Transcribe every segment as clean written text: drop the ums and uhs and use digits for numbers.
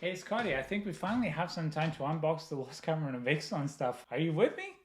Hey Scotty, I think we finally have some time to unbox the Lost Caverns of Ixalan stuff. Are you with me?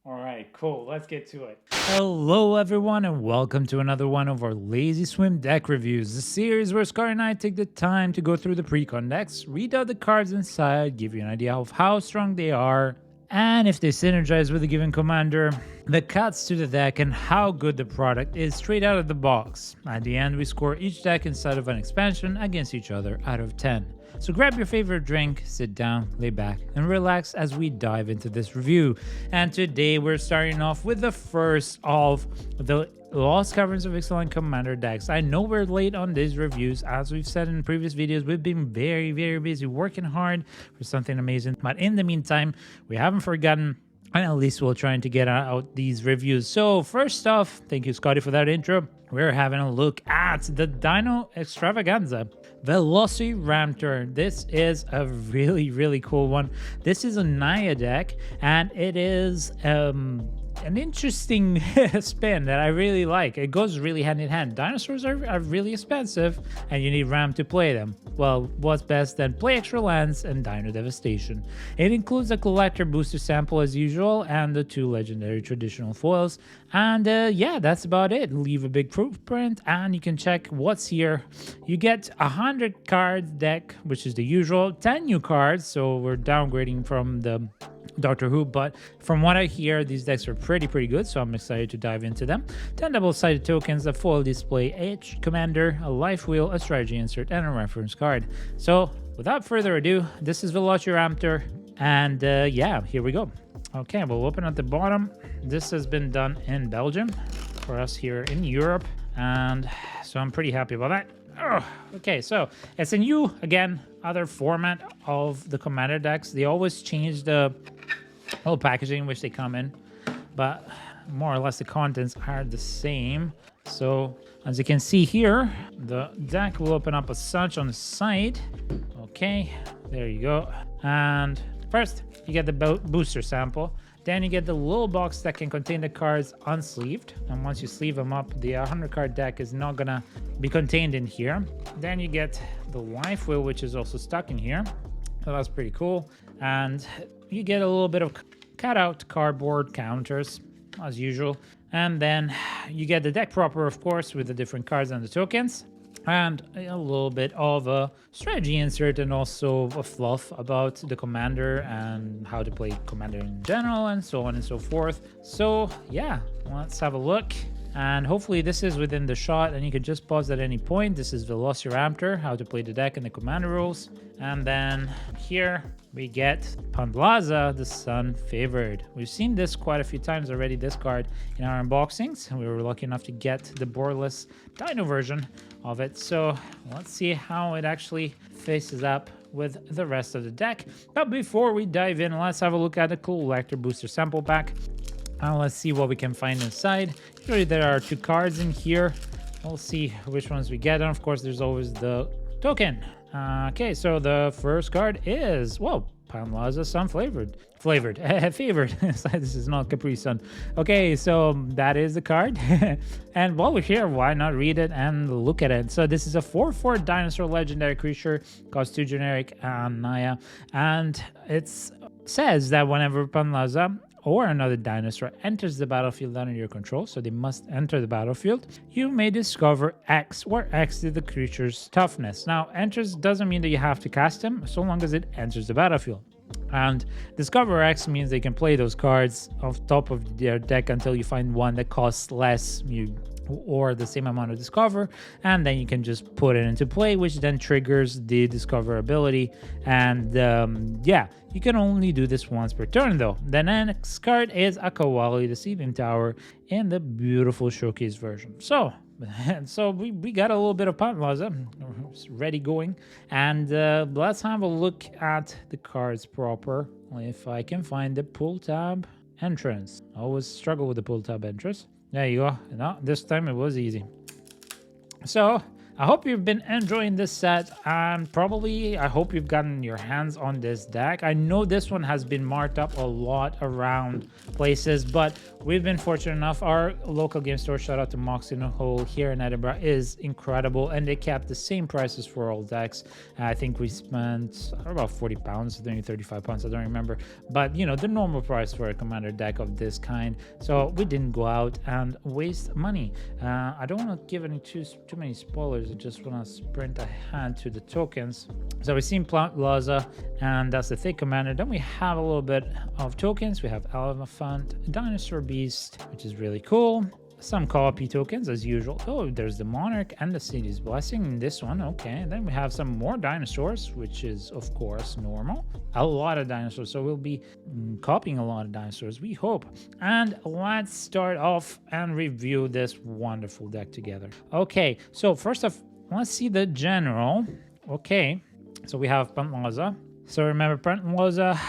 Alright, cool. Let's get to it. Hello everyone and welcome to another one of our Lazy Swim deck reviews, the series where Scotty and I take the time to go through the Precon decks, read out the cards inside, give you an idea of how strong they are, and if they synergize with a given commander, the cuts to the deck, and how good the product is straight out of the box. At the end, we score each deck inside of an expansion against each other out of 10. So grab your favorite drink, sit down, lay back, and relax as we dive into this review. And today we're starting off with the first of the Lost Caverns of Ixalan Commander decks. I know we're late on these reviews. As we've said in previous videos, we've been very busy working hard for something amazing. But in the meantime, we haven't forgotten, and at least we're trying to get out these reviews. So first off, thank you Scotty for that intro. We're having a look at the Dino Extravaganza Velociramptor. This is a really cool one. This is a Naya deck, and it is an interesting spin that I really like. It goes really hand in hand. Dinosaurs are really expensive, and you need RAM to play them. Well, what's best than play extra lands and Dino Devastation. It includes a collector booster sample as usual, and the 2 legendary traditional foils. And yeah, that's about it. Leave a big footprint, and you can check what's here. You get 100 cards deck, which is the usual. 10 new cards, so we're downgrading from the Doctor Who, but from what I hear, these decks are pretty good, so I'm excited to dive into them. 10 double-sided tokens that foil display each commander, a life wheel, a strategy insert, and a reference card. So without further ado, this is Velociramptor, and yeah, here we go. Okay, we'll open at the bottom. This has been done in Belgium for us here in Europe, and so I'm pretty happy about that. Okay, so it's a new, again, other format of the commander decks. They always change the little packaging in which they come in, but more or less the contents are the same. So as you can see here, the deck will open up as such on the side. Okay, there you go. And first, you get the booster sample. Then you get the little box that can contain the cards unsleeved. And once you sleeve them up, the 100 card deck is not gonna be contained in here. Then you get the life wheel, which is also stuck in here. So that's pretty cool. And you get a little bit of cutout cardboard counters as usual. And then you get the deck proper, of course, with the different cards and the tokens. And a little bit of a strategy insert, and also a fluff about the commander and how to play commander in general, and so on and so forth. So yeah, let's have a look. And hopefully this is within the shot, and you can just pause at any point. This is Velociramptor, how to play the deck and the commander rules. And then here we get Pandlaza, the Sun Favored. We've seen this quite a few times already, this card, in our unboxings. We were lucky enough to get the boardless Dino version of it. So let's see how it actually faces up with the rest of the deck. But before we dive in, let's have a look at the collector booster sample pack. Let's see what we can find inside. Usually there are 2 cards in here. We'll see which ones we get. And of course, there's always the token. Okay, so the first card is, whoa, Pandlaza Sun Favored. Favored. This is not Capri Sun. Okay, so that is the card. And while we're here, why not read it and look at it? So this is a 4/4 dinosaur legendary creature, costs 2 generic Naya. And it says that whenever Pandlaza or another dinosaur enters the battlefield under your control, so they must enter the battlefield, you may discover X, where X is the creature's toughness. Now, enters doesn't mean that you have to cast him, so long as it enters the battlefield. And Discover X means they can play those cards off top of their deck until you find one that costs less or the same amount of Discover, and then you can just put it into play, which then triggers the Discover ability. And yeah, you can only do this once per turn though. The next card is Akawali, the Seething Tower, in the beautiful showcase version. So we got a little bit of Pandlaza ready going, and let's have a look at the cards proper. If I can find the pull tab entrance. I always struggle with the pull tab entrance. There you go. No, this time it was easy. So I hope you've been enjoying this set, and probably I hope you've gotten your hands on this deck. I know this one has been marked up a lot around places, but we've been fortunate enough. Our local game store, shout out to Moxie and Hole here in Edinburgh, is incredible, and they kept the same prices for all decks. I think we spent about £40, maybe £35, I don't remember, but you know, the normal price for a commander deck of this kind. So we didn't go out and waste money. I don't want to give any too many spoilers. I just want to sprint ahead to the tokens. So we've seen Plant Plaza, and that's the thick commander. Then we have a little bit of tokens. We have Elephant, Dinosaur Beast, which is really cool. Some copy tokens as usual. Oh, there's the Monarch and the City's Blessing in this one. Okay, and then we have some more dinosaurs, which is of course normal. A lot of dinosaurs, so we'll be copying a lot of dinosaurs, we hope. And let's start off and review this wonderful deck together. Okay, so first off, let's see the general. Okay, so we have Pantlaza. So remember, Pantlaza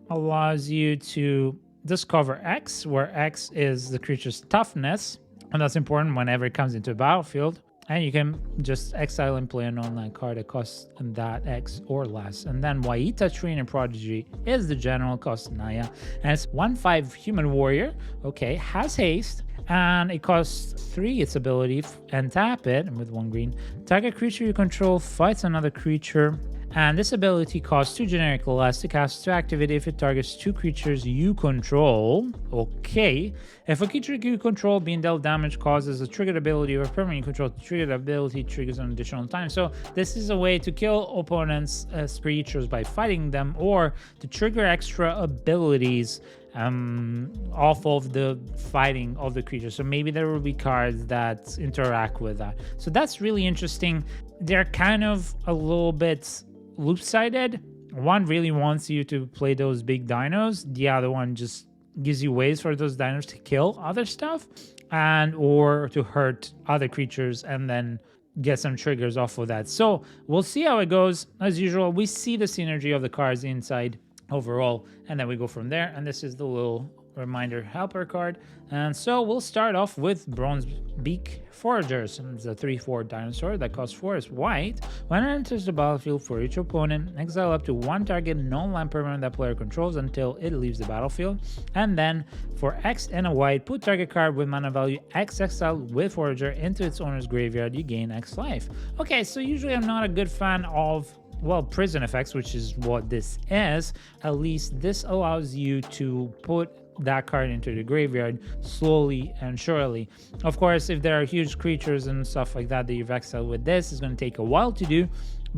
allows you to discover X, where X is the creature's toughness, and that's important whenever it comes into the battlefield. And you can just exile and play an online card that costs that X or less. And then Waita, Trainer Prodigy is the general, costs Naya, and it's 1/5 human warrior. Okay, has haste, and it costs 3 its ability, and tap it, and with 1 green, target creature you control fights another creature. And this ability costs 2 generic less to cast to activate if it targets 2 creatures you control. Okay. If a creature you control being dealt damage causes a triggered ability, or a permanent you control triggered ability triggers an additional time. So this is a way to kill opponents as creatures by fighting them, or to trigger extra abilities off of the fighting of the creature. So maybe there will be cards that interact with that. So that's really interesting. They're kind of a little bit loop-sided. One really wants you to play those big dinos. The other one just gives you ways for those dinos to kill other stuff and or to hurt other creatures and then get some triggers off of that. So we'll see how it goes. As usual, we see the synergy of the cards inside overall, and then we go from there. And this is the little reminder helper card. And so we'll start off with Bronze Beak Foragers. It's a 3/4 dinosaur that costs 4, is white. When it enters the battlefield, for each opponent, exile up to 1 target non-land permanent that player controls until it leaves the battlefield. And then for X and a white, put target card with mana value X exiled with Forager into its owner's graveyard. You gain X life. Okay, so usually I'm not a good fan of, well, prison effects, which is what this is. At least this allows you to put that card into the graveyard slowly and surely. Of course, if there are huge creatures and stuff like that that you've exiled with this, it's going to take a while to do,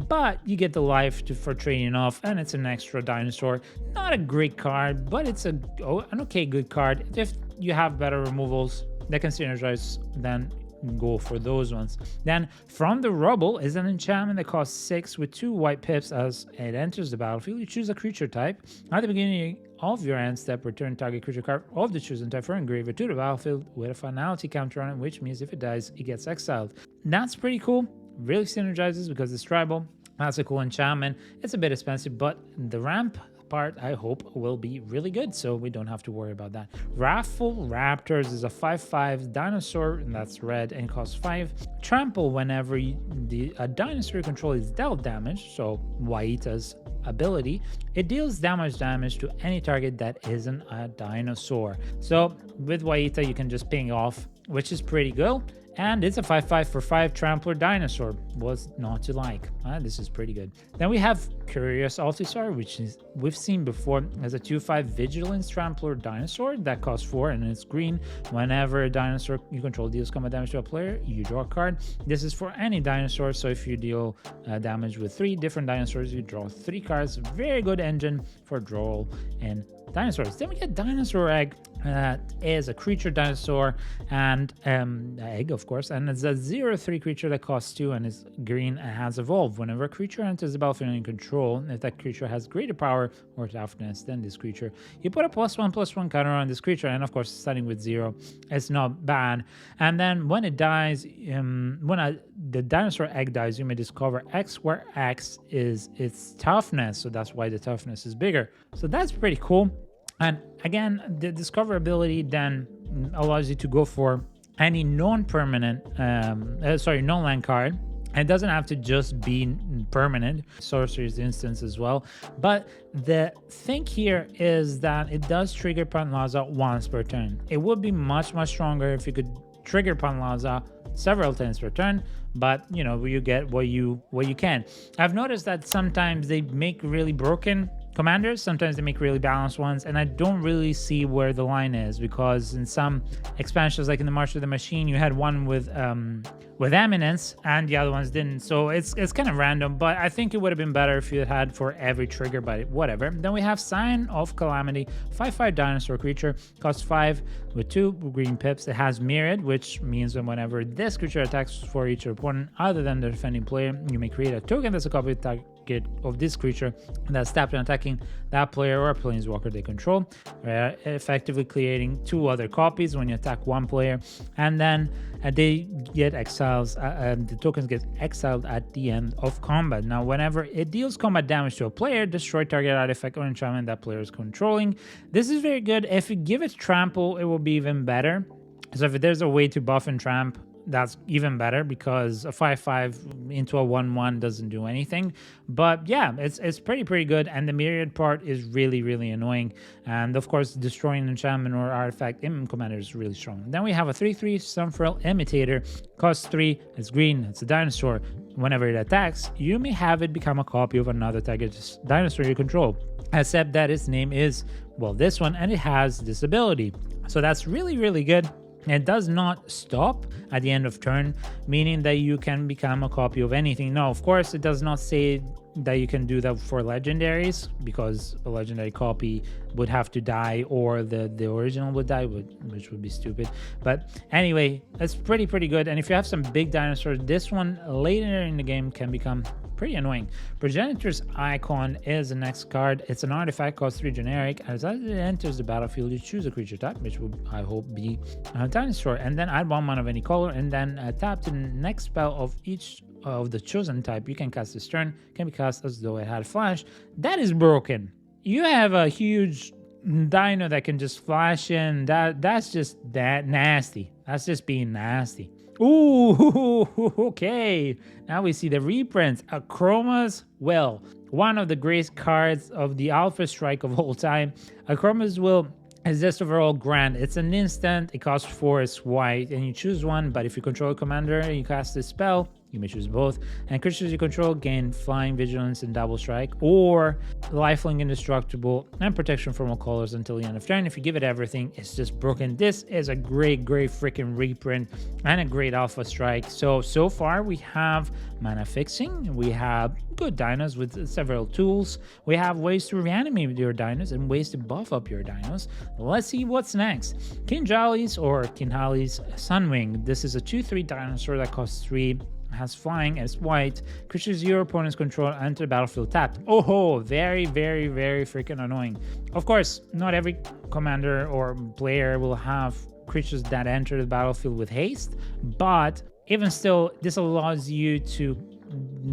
but you get the life for trading off, and it's an extra dinosaur. Not a great card, but it's an okay good card. If you have better removals that can synergize, then go for those ones. Then From the Rubble is an enchantment that costs 6 with 2 white pips. As it enters the battlefield, you choose a creature type. At the beginning of your end step, return target creature card of the chosen type from graveyard to the battlefield with a finality counter on it, which means if it dies, it gets exiled. That's pretty cool. Really synergizes because it's tribal. That's a cool enchantment. It's a bit expensive, but the ramp part, I hope, will be really good, so we don't have to worry about that. Wrathful Raptors is a 5/5 dinosaur, and that's red and costs 5. Trample whenever a dinosaur you control is dealt damage, so Waita's ability. It deals damage to any target that isn't a dinosaur. So with Waita, you can just ping off, which is pretty good. And it's a 5/5 for 5 Trampler Dinosaur. Was not to like. This is pretty good. Then we have Curious Altisar, which is we've seen before as a 2/5 Vigilance Trampler Dinosaur that costs 4 and it's green. Whenever a dinosaur you control deals combat damage to a player, you draw a card. This is for any dinosaur, so if you deal damage with 3 different dinosaurs, you draw 3 cards. Very good engine for draw in dinosaurs. Then we get Dinosaur Egg. That is a creature dinosaur and egg, of course, and it's a 0/3 creature that costs 2 and is green and has evolved. Whenever a creature enters the battlefield in control, if that creature has greater power or toughness than this creature, you put a +1/+1 counter on this creature, and of course starting with 0, it's not bad. And then when it dies, the dinosaur egg dies, you may discover X, where X is its toughness, so that's why the toughness is bigger. So that's pretty cool. And again, the discover ability then allows you to go for any non-permanent, non-land card It doesn't have to just be permanent. Sorcery's instance as well. But the thing here is that it does trigger Panlaza once per turn. It would be much, much stronger if you could trigger Panlaza several times per turn, but you know, you get what you can. I've noticed that sometimes they make really broken commanders, sometimes they make really balanced ones, and I don't really see where the line is, because in some expansions, like in the March of the Machine, you had one with Eminence and the other ones didn't, so it's kind of random. But I think it would have been better if you had for every trigger, but whatever. Then we have Sign of Calamity, 5/5 dinosaur creature, costs 5 with 2 green pips. It has Myriad, which means that whenever this creature attacks for each opponent other than the defending player, you may create a token that's a copy of the target of this creature that's tapped and attacking that player or planeswalker they control, effectively creating 2 other copies when you attack one player, and then they get exiles. The tokens get exiled at the end of combat. Now, whenever it deals combat damage to a player, destroy target artifact or enchantment that player is controlling. This is very good. If you give it trample, it will be even better. So if there's a way to buff and tramp, that's even better, because a 5/5 into a 1/1 doesn't do anything. But yeah, it's pretty good, and the Myriad part is really annoying. And of course, destroying an enchantment or artifact in Commander is really strong. Then we have a 3/3 Sunfurl Imitator, costs 3, it's green, it's a dinosaur. Whenever it attacks, you may have it become a copy of another target dinosaur you control, except that its name is, well, this one, and it has this ability. So that's really good. It does not stop at the end of turn, meaning that you can become a copy of anything. Now, of course, it does not say that you can do that for legendaries, because a legendary copy would have to die, or the original would die, which would be stupid. But anyway, it's pretty good. And if you have some big dinosaurs, this one later in the game can become pretty annoying. Progenitor's Icon is the next card. It's an artifact, costs 3 generic. As it enters the battlefield, you choose a creature type, which will, I hope, be a dinosaur, and then add 1 mana of any color, and then tap to the next spell of each of the chosen type you can cast this turn. Can be cast as though it had flash. That is broken. You have a huge dino that can just flash in. That's just that nasty. That's just being nasty. Ooh, okay. Now we see the reprints. Akroma's Will, one of the greatest cards of the Alpha Strike of all time. Akroma's Will is this overall grand. It's an instant. It costs 4, it's white, and you choose one. But if you control a commander and you cast this spell, you may choose both. And creatures you control gain Flying, Vigilance, and Double Strike, or Lifelink, Indestructible, and Protection from all colors until the end of turn. If you give it everything, it's just broken. This is a great freaking reprint and a great Alpha Strike. So far we have mana fixing, we have good dinos with several tools, we have ways to reanimate your dinos and ways to buff up your dinos. Let's see what's next. Kinjali's or Kinhali's Sunwing. This is a 2/3 dinosaur that costs 3, has flying, and it's white. Creatures your opponents control enter the battlefield tapped. Oh, very freaking annoying. Of course, not every commander or player will have creatures that enter the battlefield with haste, but even still, this allows you to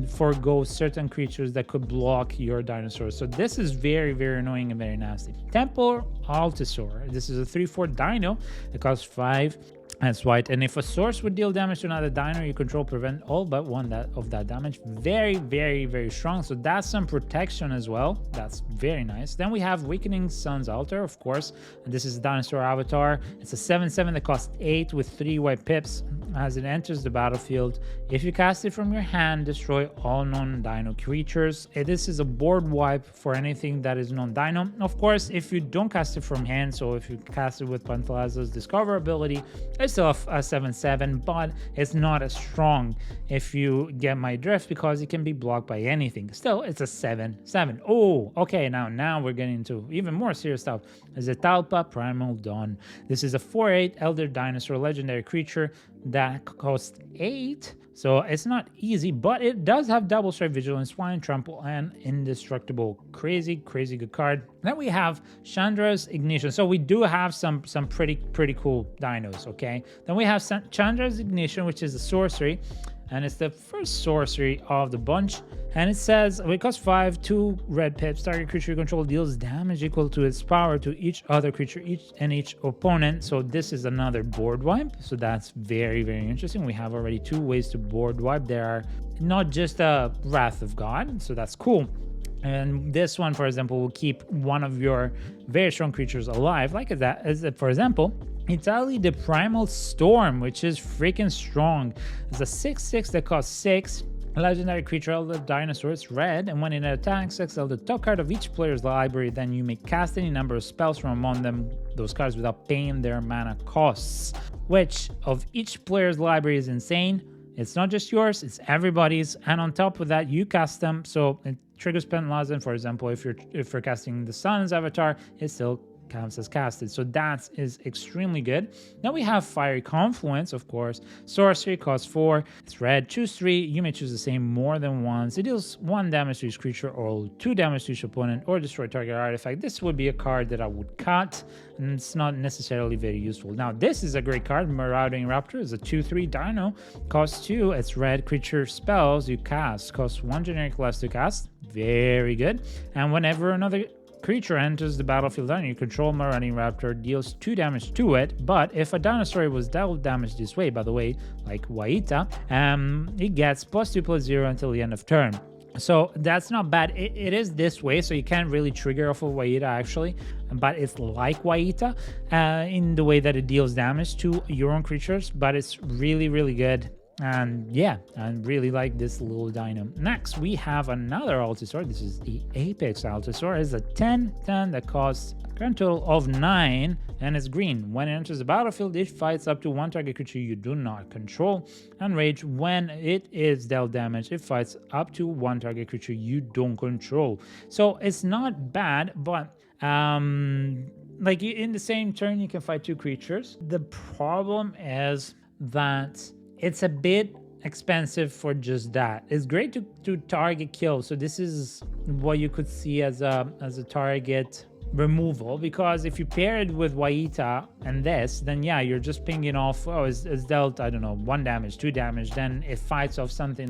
forego certain creatures that could block your dinosaurs. So this is very annoying and very nasty. Temple Altasaur. This is a 3/4 dino that costs 5. That's white, and if a source would deal damage to another dino you control, prevent all but one of that damage. Very strong. So that's some protection as well. That's very nice. Then we have Weakening Sun's Altar, of course, and this is a dinosaur avatar. It's a 7/7 that costs 8 with 3 white pips. As it enters the battlefield, if you cast it from your hand, destroy all non-dino creatures. This is a board wipe for anything that is non-dino. Of course, if you don't cast it from hand, so if you cast it with Pantalaza's Discover ability, it's still a 7/7, but it's not as strong, if you get my drift, because it can be blocked by anything. Still, it's a 7/7. Oh, okay, now we're getting into even more serious stuff. There's a Talpa Primal Dawn. This is a 4/8 Elder Dinosaur legendary creature that costs 8. So it's not easy, but it does have Double Strike, Vigilance, Flying, Trample, and Indestructible. Crazy good card. Then we have Chandra's Ignition. So we do have some pretty cool dinos, okay? Then we have Chandra's Ignition, which is a sorcery, and it's the first sorcery of the bunch. And it says, it costs 5, 2 red pips. Target creature you control deals damage equal to its power to each other creature, each opponent. So this is another board wipe. So that's very, very interesting. We have already 2 ways to board wipe. There are not just a Wrath of God. So that's cool. And this one, for example, will keep one of your very strong creatures alive, like that. As for example, Italy the Primal Storm, which is freaking strong. It's a 6/6 that costs 6. A legendary creature, Elder Dinosaur, it's red, and when it attacks, exile the top card of each player's library. Then you may cast any number of spells from among those cards without paying their mana costs. Which of each player's library is insane. It's not just yours, it's everybody's, and on top of that, you cast them. So it triggers Penlazen, for example, if you're casting the Sun's avatar, it still counts as casted. So that is extremely good. Now we have Fiery Confluence, of course. Sorcery costs 4. It's red. Choose 3. You may choose the same more than once. It deals 1 damage to each creature or 2 damage to each opponent or destroy target artifact. This would be a card that I would cut, and it's not necessarily very useful. Now this is a great card. Marauding Raptor is a 2/3 dino. Costs 2. It's red. Creature spells you cast costs 1 generic less to cast. Very good. And whenever another creature enters the battlefield under you control, Marauding Raptor deals 2 damage to it. But if a dinosaur was dealt damage this way, by the way, like Waita, it gets +2/+0 until the end of turn. So that's not bad. It is this way, so you can't really trigger off of Waita actually, but it's like Waita in the way that it deals damage to your own creatures, but it's really, really good. And yeah, I really like this little dino. Next, we have another Allosaur. This is the Apex Allosaur. It's a 10/10 that costs a grand total of 9, and it's green. When it enters the battlefield, it fights up to 1 target creature you do not control. And rage, when it is dealt damage, it fights up to 1 target creature you don't control. So it's not bad, but like in the same turn, you can fight 2 creatures. The problem is that it's a bit expensive for just that. It's great to target kill. So this is what you could see as a target removal, because if you pair it with Waita and this, then yeah, you're just pinging off, oh, it's dealt, I don't know, 1 damage, 2 damage, then it fights off something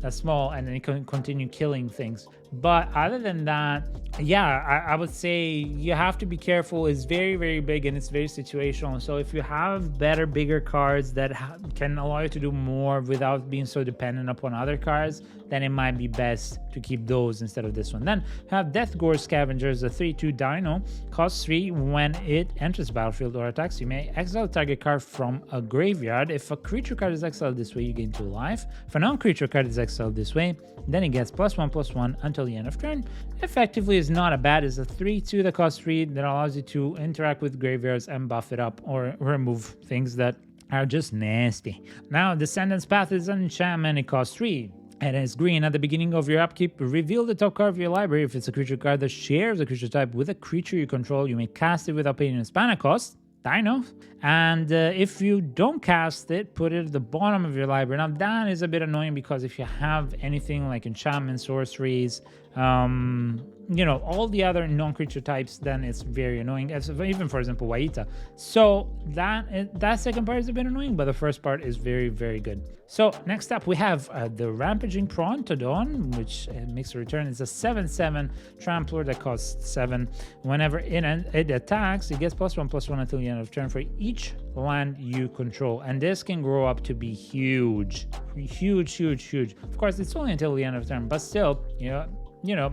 that's small, and then it can continue killing things. But other than that, yeah, I would say you have to be careful. It's very, very big, and it's very situational. So if you have better, bigger cards that can allow you to do more without being so dependent upon other cards, then it might be best to keep those instead of this one. Then you have Deathgore Scavengers, a 3/2 dino, costs 3. When it enters the battlefield or attacks, you may exile a target card from a graveyard. If a creature card is exiled this way, you gain 2 life. If a non-creature card is exiled this way, then it gets +1/+1 until the end of turn. Effectively is not a bad. It's a 3/2 that costs 3 that allows you to interact with graveyards and buff it up or remove things that are just nasty. Now, Descendant's Path is an enchantment. It costs 3. And it's green. At the beginning of your upkeep, reveal the top card of your library. If it's a creature card that shares a creature type with a creature you control, you may cast it without paying its mana cost. Dino. And if you don't cast it, put it at the bottom of your library. Now that is a bit annoying, because if you have anything like enchantment, sorceries, all the other non-creature types, then it's very annoying. Even for example, Waita. So that second part is a bit annoying, but the first part is very, very good. So next up we have the Rampaging Prontodon, which makes a return. It's a 7/7 trampler that costs 7. Whenever it attacks, it gets +1/+1 until the end of turn for each land you control, and this can grow up to be huge. Of course, it's only until the end of turn, but still,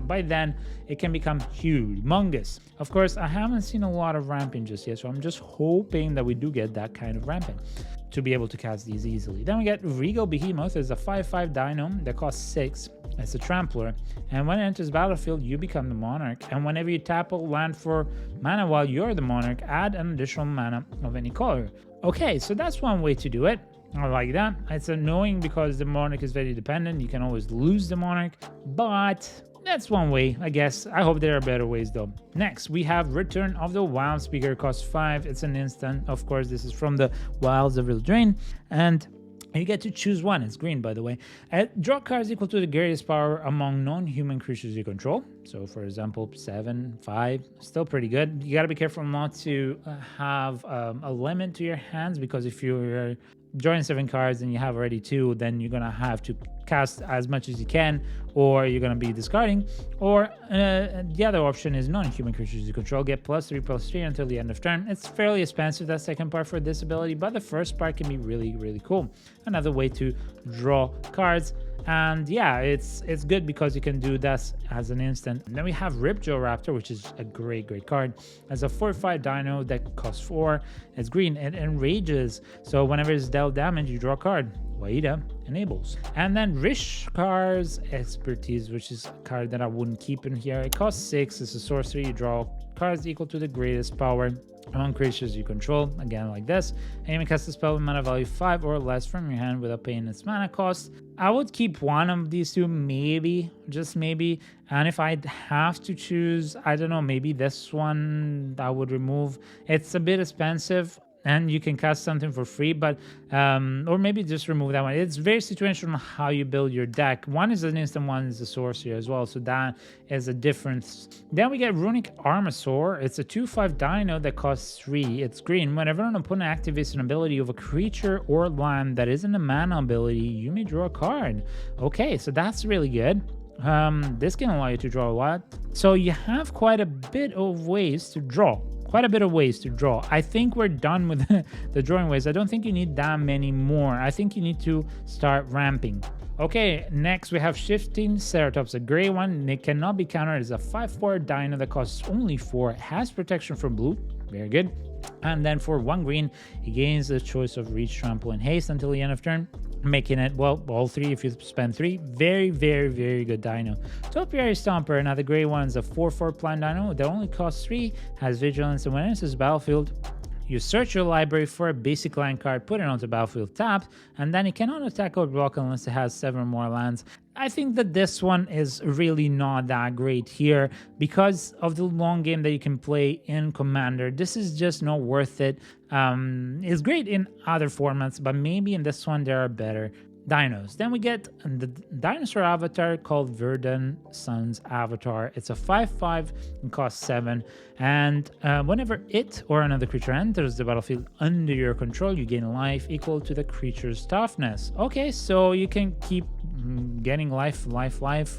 by then it can become humongous. Of course, I haven't seen a lot of ramping just yet, so I'm just hoping that we do get that kind of ramping to be able to cast these easily. Then we get Regal Behemoth. It's a 5/5 dino that costs 6. It's a trampler, and when it enters battlefield, you become the monarch. And whenever you tap a land for mana while you're the monarch, add an additional mana of any color. Okay, so that's one way to do it. I like that. It's annoying because the monarch is very dependent. You can always lose the monarch, but that's one way, I guess. I hope there are better ways though. Next, we have Return of the Wild Speaker. Costs 5. It's an instant. Of course, this is from the Wilds of Eldraine, and you get to choose one. It's green, by the way. Draw cards equal to the greatest power among non-human creatures you control. So, for example, 7, 5, still pretty good. You got to be careful not to have a limit to your hands, because if you're drawing 7 cards and you have already 2, then you're gonna have to cast as much as you can, or you're gonna be discarding. Or the other option is non-human creatures you control get +3/+3 until the end of turn. It's fairly expensive, that second part, for this ability, but the first part can be really, really cool. Another way to draw cards. And yeah, it's good because you can do this as an instant. And then we have Velociraptor, which is a great card. As a 4/5 dino that costs 4, it's green, it enrages. So whenever it's dealt damage, you draw a card. Waida enables. And then Rishkar's Expertise, which is a card that I wouldn't keep in here. It costs 6, it's a sorcery, you draw cards equal to the greatest power among creatures you control, again like this, and you may cast a spell with mana value 5 or less from your hand without paying its mana cost. I would keep one of these two, maybe, just maybe, and if I'd have to choose, I don't know, maybe this one I would remove. It's a bit expensive, and you can cast something for free, but or maybe just remove that one. It's very situational how you build your deck. One is an instant, one is a sorcery as well, so that is a difference. Then we get Runic Armasaur. It's a 2/5 dino that costs 3. It's green. Whenever an opponent activates an ability of a creature or land that isn't a mana ability, you may draw a card. Okay, so that's really good. This can allow you to draw a lot. So you have quite a bit of ways to draw. I think we're done with the drawing ways. I don't think you need that many more. I think you need to start ramping. Okay, next we have Shifting Ceratops, a gray one. It cannot be countered. It's a 5/4 dino that costs only 4. It has protection from blue. Very good. And then for 1 green, it gains the choice of Reach, Trample, and Haste until the end of turn, making it, well, all 3 if you spend 3. Very good dino. Topiary Stomper, another gray one, is a 4/4 plant dino that only costs 3, has Vigilance, and when it enters the battlefield, you search your library for a basic land card, put it onto the battlefield tapped, and then it cannot attack or block unless it has 7 or more lands. I think that this one is really not that great here because of the long game that you can play in Commander. This is just not worth it. It's great in other formats, but maybe in this one there are better dinos. Then we get the dinosaur avatar called Verdun Sun's Avatar. It's a 5/5 and costs 7. And whenever it or another creature enters the battlefield under your control, you gain life equal to the creature's toughness. Okay, so you can keep getting life.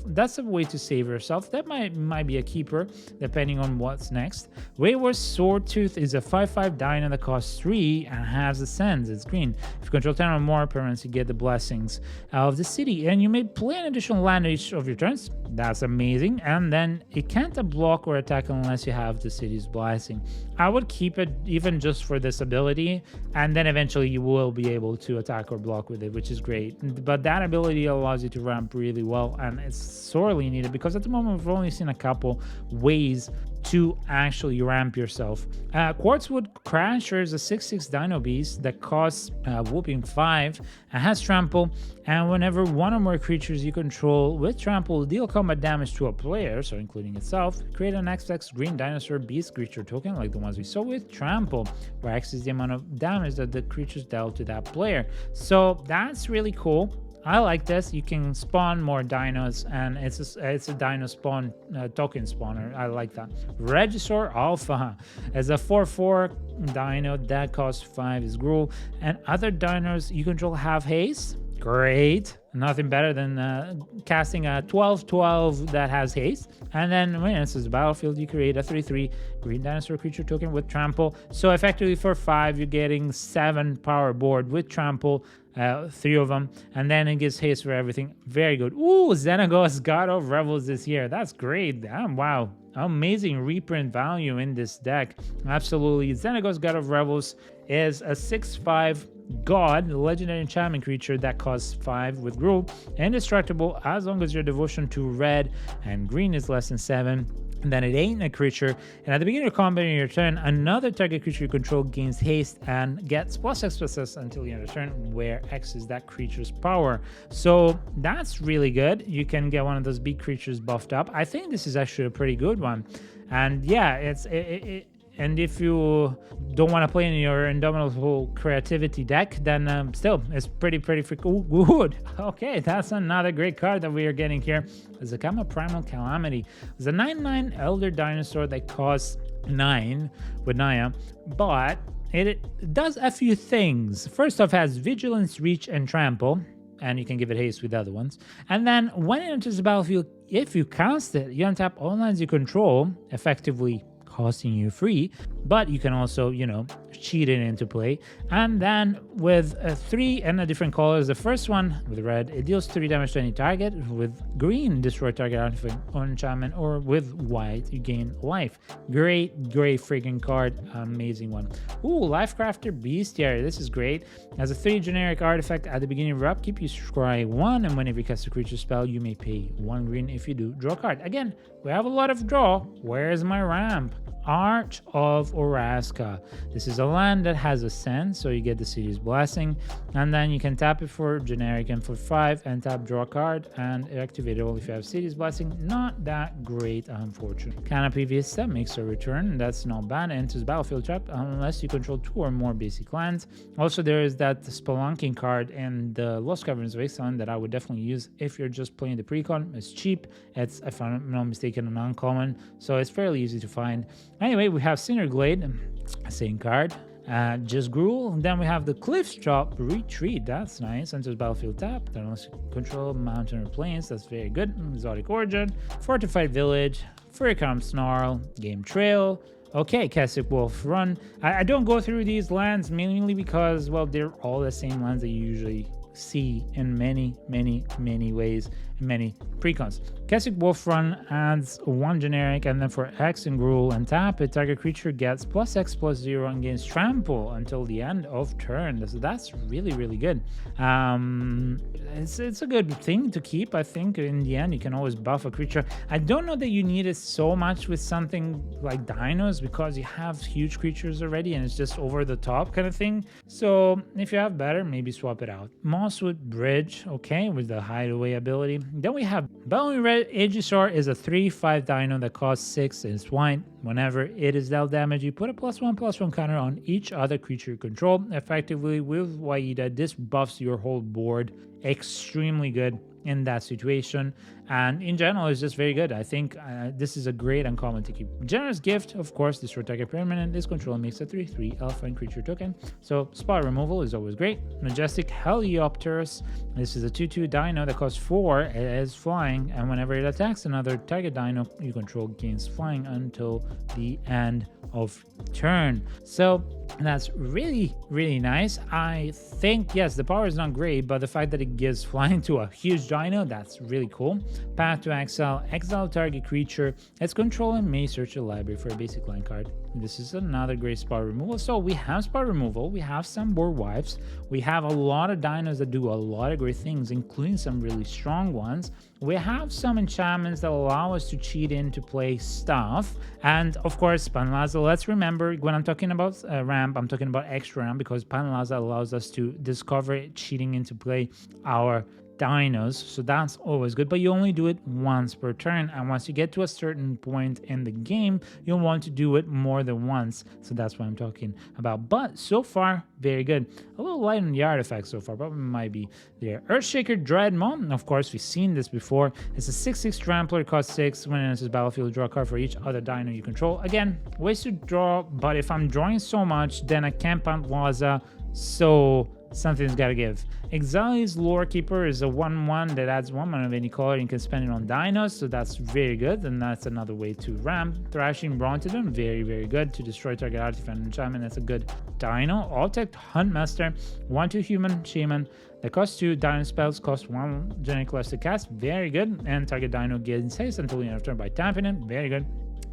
That's a way to save yourself. That might be a keeper depending on what's next. Wayward Swordtooth is a 5/5 dino that costs 3 and has Ascends. It's green. If you control 10 or more permanents, you get the blessings of the city, and you may play an additional land each of your turns. That's amazing. And then it can't block or attack unless you have the city's blessing. I would keep it even just for this ability, and then eventually you will be able to attack or block with it, which is great. But that ability allows you to ramp really well, and it's sorely needed because at the moment we've only seen a couple ways to actually ramp yourself. Quartzwood Crasher is a 6/6 dino beast that costs whooping 5 and has trample, and whenever one or more creatures you control with trample deal combat damage to a player, so including itself, create an X green dinosaur beast creature token like the ones we saw with trample, where X is the amount of damage that the creatures dealt to that player. So that's really cool. I like this. You can spawn more dinos, and it's a dino spawn token spawner. I like that. Regisaur Alpha as a 4/4 dino that costs 5, is Gruul, and other dinos you control have haste. Great. Nothing better than casting a 12/12 that has haste. And then when it enters the battlefield, you create a 3/3 green dinosaur creature token with trample. So effectively for 5, you're getting 7 power board with trample, 3 of them, and then it gives haste for everything. Very good. Ooh, Xenagos God of Revels this year. That's great. Damn, wow. Amazing reprint value in this deck. Absolutely. Xenagos God of Revels is a 6/5 god, legendary enchantment creature that costs 5 with Gruul, indestructible as long as your devotion to red and green is less than 7. And then it ain't a creature, and at the beginning of combat in your turn, another target creature you control gains haste and gets +X/+X until the end of the turn, where X is that creature's power. So that's really good. You can get one of those big creatures buffed up. I think this is actually a pretty good one. And yeah, and if you don't want to play in your Indomitable Creativity deck, then still, it's pretty freaking good. Okay, that's another great card that we are getting here. Zakama Primal Calamity. It's a 9/9 Elder Dinosaur that costs 9 with Naya, but it does a few things. First off, has vigilance, reach, and trample, and you can give it haste with the other ones. And then when it enters the battlefield, if you cast it, you untap all lands you control, effectively costing you free, but you can also, cheat it into play. And then with 3 and a different colors, the first one with red, it deals 3 damage to any target. With green, destroy target artifact or enchantment, or with white, you gain life. Great freaking card. Amazing one. Ooh, Lifecrafter Bestiary. This is great. As a 3 generic artifact at the beginning of your upkeep, you scry 1, and whenever you cast a creature spell, you may pay 1 green. If you do, draw a card. Again, we have a lot of draw. Where's my ramp? Arch of Oraska. This is a land that has Ascend, so you get the City's Blessing, and then you can tap it for generic and for 5, and tap, draw a card, and activate it only if you have City's Blessing. Not that great, unfortunately. Canopy Vista makes a return. That's not bad. Enters battlefield trap unless you control 2 or more basic lands. Also, there is that Spelunking card in the Lost Caverns of Ixalan that I would definitely use if you're just playing the Precon. It's cheap. It's, if I'm not mistaken, an uncommon, so it's fairly easy to find. Anyway, we have Cinderglade, same card. Just Gruel. Then we have the Cliffsdrop Retreat. That's nice. Enters battlefield tap. Then unless you control mountain or plains. That's very good. Exotic Origin. Fortified Village. Furrycom Snarl. Game Trail. Okay, Keswick Wolf Run. I don't go through these lands mainly because, well, they're all the same lands that you usually see in many ways in many precons. Keswick Wolf Run adds 1 generic, and then for X and Gruel and tap it, target creature gets +X/+0 and gains trample until the end of turn. So that's really good. It's a good thing to keep. I think in the end you can always buff a creature. I don't know that you need it so much with something like dinos because you have huge creatures already and it's just over the top kind of thing. So if you have better, maybe swap it out. Mosswood Bridge, okay, with the hideaway ability. Then we have Bellowing Red Aegisaur is a 3/5 dino that costs 6 and it's white. Whenever it is dealt damage, you put a +1/+1 counter on each other creature you control. Effectively, with Waida, this buffs your whole board. Extremely good in that situation, and in general it's just very good. I think this is a great uncommon to keep. Generous Gift, of course, destroy target permanent. This control makes a 3/3 elfine creature token, so spot removal is always great. Majestic Heliopterus, this is a 2/2 dino that costs 4. It is flying, and whenever it attacks another target dino you control, gains flying until the end of turn. So that's really nice. I think, yes, the power is not great, but the fact that it gives flying to a huge dino, that's really cool. Path to exile target creature. Its controller may search the library for a basic line card. This is another great spot removal. So we have spot removal, we have some board wipes, we have a lot of dinos that do a lot of great things, including some really strong ones. We have some enchantments that allow us to cheat in to play stuff, and of course Panlaza. Let's remember, when I'm talking about ramp, I'm talking about extra ramp, because Panlaza allows us to discover it cheating into play our dinos, so that's always good, but you only do it once per turn, and once you get to a certain point in the game you'll want to do it more than once, so that's what I'm talking about. But so far, very good. A little light on the artifacts so far, but might be there. Earthshaker Dreadmaw, of course, we've seen this before. It's a 6/6 trampler, costs 6. When it enters battlefield, draw a card for each other dino you control. Again, ways to draw, but if I'm drawing so much, then I can't Panlaza, so something's gotta give. Exile's Lore Keeper is a 1/1 that adds 1 mana of any color and you can spend it on dinos, so that's very good, and that's another way to ramp. Thrashing Brontodon, very good to destroy target artifact and enchantment. That's a good dino. All-Tech Huntmaster, 1/2 human shaman that costs 2. Dino spells cost 1 generic less to cast, very good, and target dino gains haste until the end of turn by tapping it, very good.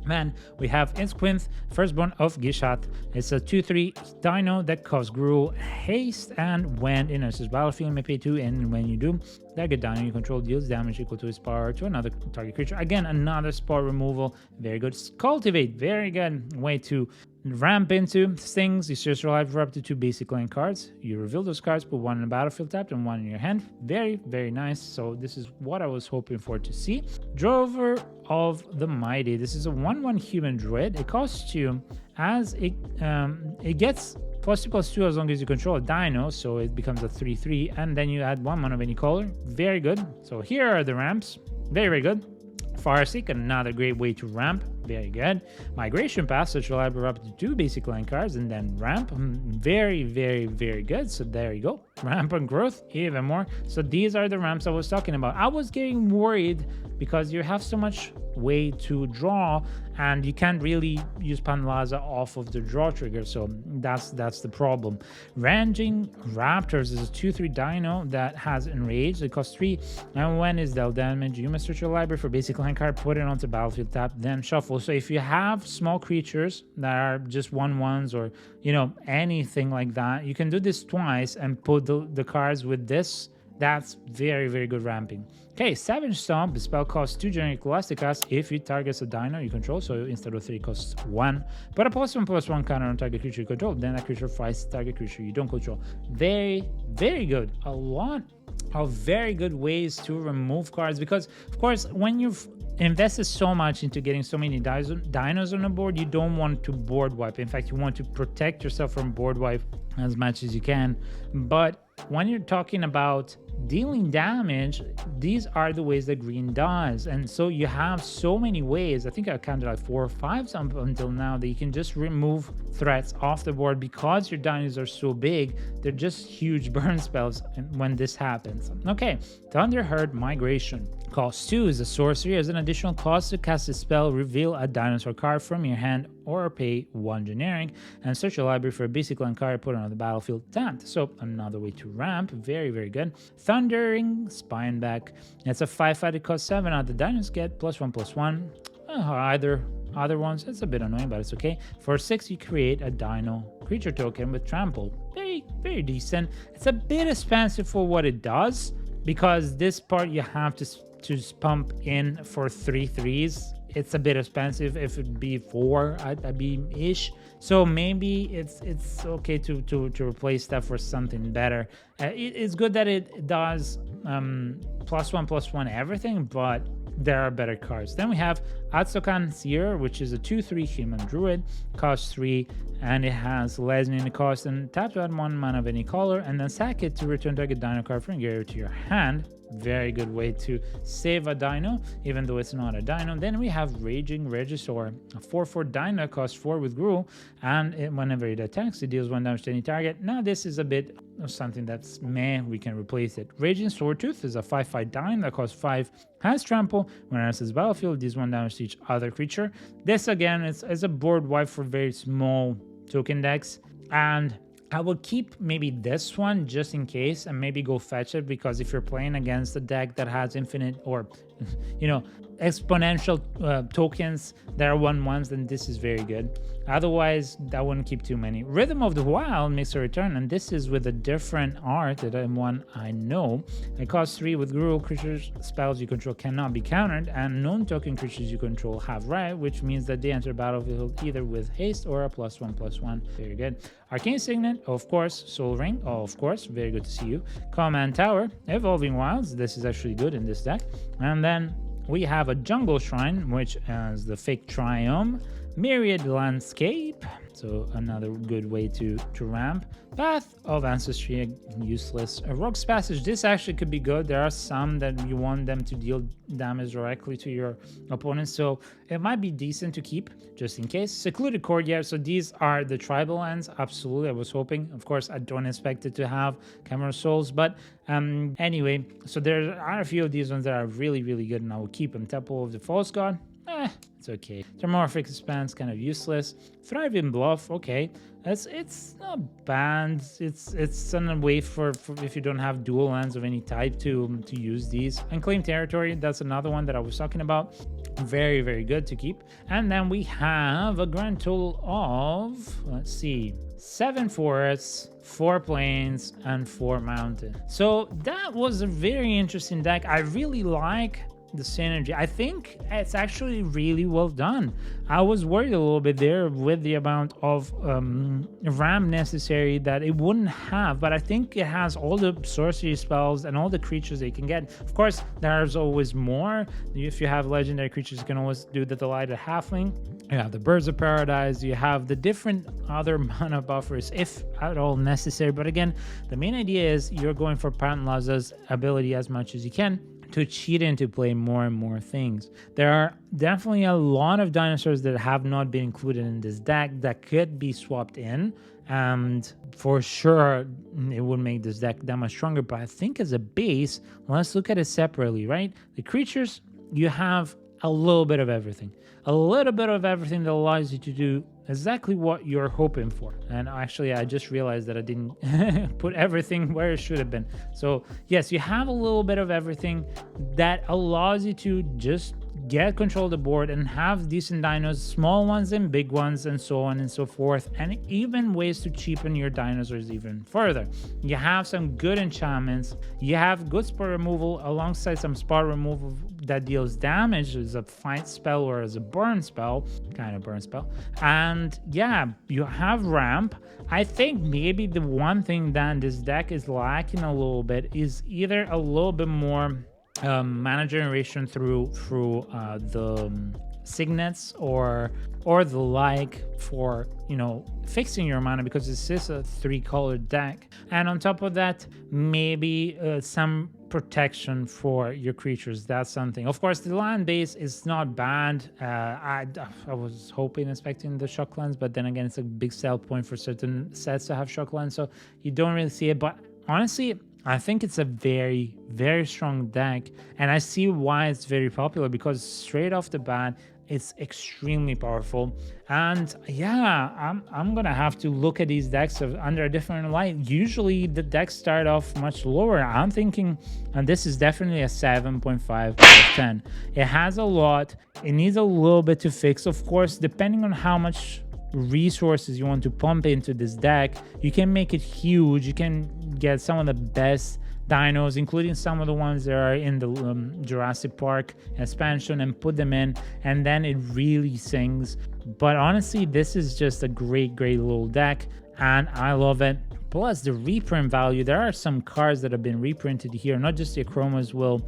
Then we have Insquinth, Firstborn of Gishat. It's a 2/3 dino that costs Gruel haste, and when it enters battlefield, you may pay 2, and when you do, target dino you control deals damage equal to its power to another target creature. Again, another spot removal, very good. Cultivate, very good way to ramp into things. You search your life for up to 2 basic land cards. You reveal those cards, put 1 in the battlefield tapped and 1 in your hand. Very nice. So this is what I was hoping for to see. Drover of the Mighty. This is a 1/1 human druid. It costs 2 as it gets +2/+2 as long as you control a dino, so it becomes a 3/3, and then you add 1 mana of any color. Very good. So here are the ramps. Very good. Farseek, another great way to ramp. Very good. Migration Pass, so you'll have up to 2 basic land cards and then ramp. Very, very, very good. So there you go. Ramp and growth, even more. So these are the ramps I was talking about. I was getting worried because you have so much way to draw and you can't really use Panlaza off of the draw trigger, so that's the problem. Ranging Raptors is a 2/3 dino that has Enraged. It costs 3, and when is dealt damage, you must search your library for basic land card, put it onto battlefield, tap, then shuffle. So if you have small creatures that are just 1/1s or anything like that, you can do this twice and put the cards with this. That's very, very good ramping. Okay, Savage Stomp. The spell costs 2 generic elastic cast if it targets a dino you control, so instead of 3 it costs 1. Put a +1/+1 counter on target creature you control, then that creature fights target creature you don't control. Very, very good. A lot of very good ways to remove cards, because of course when you've invested so much into getting so many dinos on the board, you don't want to board wipe. In fact, you want to protect yourself from board wipe as much as you can. But when you're talking about dealing damage, these are the ways that green does. And so you have so many ways. I think I counted like 4 or 5 until now that you can just remove threats off the board because your dinos are so big. They're just huge burn spells when this happens. Okay, Thunderherd Migration. Cost 2 is a sorcery. As an additional cost to cast a spell, reveal a dinosaur card from your hand or pay 1 generic and search your library for a basic land card, put it on the battlefield tapped. So another way to ramp. Very, very good. Thundering Spineback. It's a 5/5. It costs 7. The dinos get +1/+1. Other ones, it's a bit annoying, but it's okay. For 6, you create a dino creature token with trample. Very, very decent. It's a bit expensive for what it does, because this part you have to pump in for 3 3s. It's a bit expensive. If it'd be 4, I'd be ish. So maybe it's okay to replace that for something better. It's good that it does +1/+1 everything, but there are better cards. Then we have Atsokan Seer, which is a 2/3 human druid, costs 3, and it has legend in the cost, and tap to add 1 mana of any color, and then sack it to return target dino card from your to your hand. Very good way to save a dino, even though it's not a dino. Then we have Raging Regisaur, a 4/4 dino, costs 4 with Gruul, and whenever it attacks, it deals 1 damage to any target. Now this is a bit of something that's meh, we can replace it. Raging Swordtooth is a 5/5 dino that costs 5, has trample. When it enters the battlefield, deals 1 damage to each other creature. This again is a board wipe for very small token decks, and I will keep maybe this one just in case and maybe go fetch it, because if you're playing against a deck that has infinite or exponential tokens that are 1/1s, then this is very good. Otherwise, I wouldn't keep too many. Rhythm of the Wild makes a return, and this is with a different art that one I know. It costs 3 with Gruul. Creatures spells you control cannot be countered, and non-token creatures you control have right, which means that they enter battlefield either with haste or a +1/+1. Very good. Arcane Signet, of course. Soul Ring, of course. Very good to see you. Command Tower, Evolving Wilds. This is actually good in this deck. And then we have a Jungle Shrine, which is the fake Triumph. Myriad Landscape, so another good way to ramp. Path of Ancestry, useless. A Rogue's Passage, this actually could be good. There are some that you want them to deal damage directly to your opponent, so it might be decent to keep just in case. Secluded Courtyard, so these are the tribal lands. Absolutely, I was hoping. Of course, I don't expect it to have Camera Souls, but anyway, so there are a few of these ones that are really, really good, and I will keep them. Temple of the False God, it's okay. Termorphic Expanse, kind of useless. Thriving Bluff, okay. It's not bad. It's on a way for if you don't have dual lands of any type to use these. Unclaimed Territory, that's another one that I was talking about. Very, very good to keep. And then we have a grand total of, let's see, 7 forests, 4 plains, and 4 mountains. So that was a very interesting deck. I really like the synergy. I think it's actually really well done. I was worried a little bit there with the amount of RAM necessary that it wouldn't have, but I think it has all the sorcery spells and all the creatures they can get. Of course, there's always more. If you have legendary creatures, you can always do the Delighted Halfling. You have the Birds of Paradise. You have the different other mana buffers, if at all necessary. But again, the main idea is you're going for Panlaza's ability as much as you can to cheat into play more and more things. There are definitely a lot of dinosaurs that have not been included in this deck that could be swapped in, and for sure it would make this deck that much stronger. But I think as a base, let's look at it separately, right? The creatures, you have a little bit of everything, that allows you to do exactly what you're hoping for. And actually, I just realized that I didn't put everything where it should have been. So yes, you have a little bit of everything that allows you to just get control of the board and have decent dinos, small ones and big ones, and so on and so forth, and even ways to cheapen your dinosaurs even further. You have some good enchantments, you have good spot removal alongside some spot removal that deals damage as a fight spell or as a burn spell, kind of burn spell. And yeah, you have ramp. I think maybe the one thing that this deck is lacking a little bit is either a little bit more mana generation through the signets or the like for, you know, fixing your mana, because this is a 3-colored deck. And on top of that, maybe some protection for your creatures. That's something. Of course, the land base is not bad. I was expecting the shock lands, but then again, it's a big sell point for certain sets to have shock lands, so you don't really see it. But honestly, I think it's a very, very strong deck, and I see why it's very popular, because straight off the bat, it's extremely powerful. And yeah, I'm gonna have to look at these decks under a different light. Usually the decks start off much lower. I'm thinking, and this is definitely a 7.5 out of 10. It has a lot. It needs a little bit to fix. Of course, depending on how much resources you want to pump into this deck, you can make it huge. You can get some of the best dinos, including some of the ones that are in the Jurassic Park expansion, and put them in, and then it really sings. But honestly, this is just a great little deck, and I love it. Plus the reprint value, there are some cards that have been reprinted here, not just the Chromas will,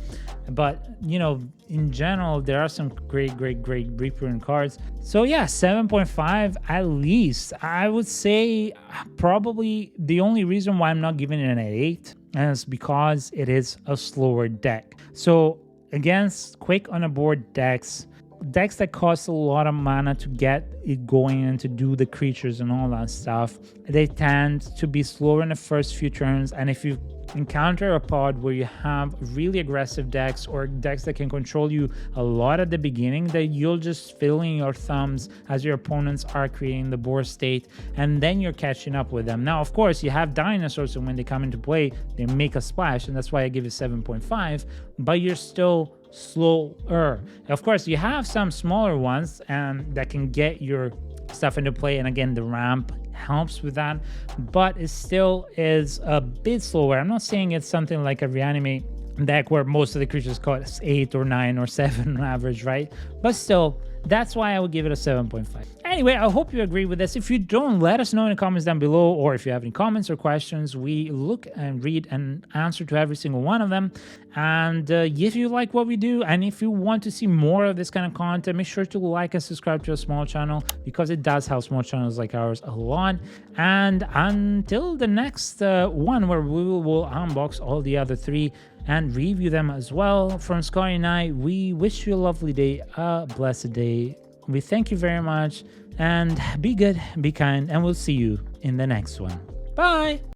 but you know, in general, there are some great reprint cards. So yeah, 7.5 at least. I would say probably the only reason why I'm not giving it an 8 is because it is a slower deck. So against quick on the board decks that cost a lot of mana to get it going and to do the creatures and all that stuff, they tend to be slower in the first few turns. And if you encounter a pod where you have really aggressive decks, or decks that can control you a lot at the beginning, that you'll just fill in your thumbs as your opponents are creating the board state, and then you're catching up with them. Now, of course, you have dinosaurs, and when they come into play, they make a splash, and that's why I give it 7.5, but you're still slower. Of course, you have some smaller ones and that can get your stuff into play, and again, the ramp helps with that, but it still is a bit slower. I'm not saying it's something like a reanimate deck where most of the creatures cost 8 or 9 or 7 on average, right? But still, that's why I would give it a 7.5. Anyway, I hope you agree with this. If you don't, let us know in the comments down below, or if you have any comments or questions, we look and read and answer to every single one of them. And if you like what we do, and if you want to see more of this kind of content, make sure to like and subscribe to a small channel, because it does help small channels like ours a lot. And until the next one, where we will unbox all the other 3 and review them as well, from Scotty and I, we wish you a lovely day, a blessed day. We thank you very much, and be good, be kind, and we'll see you in the next one. Bye!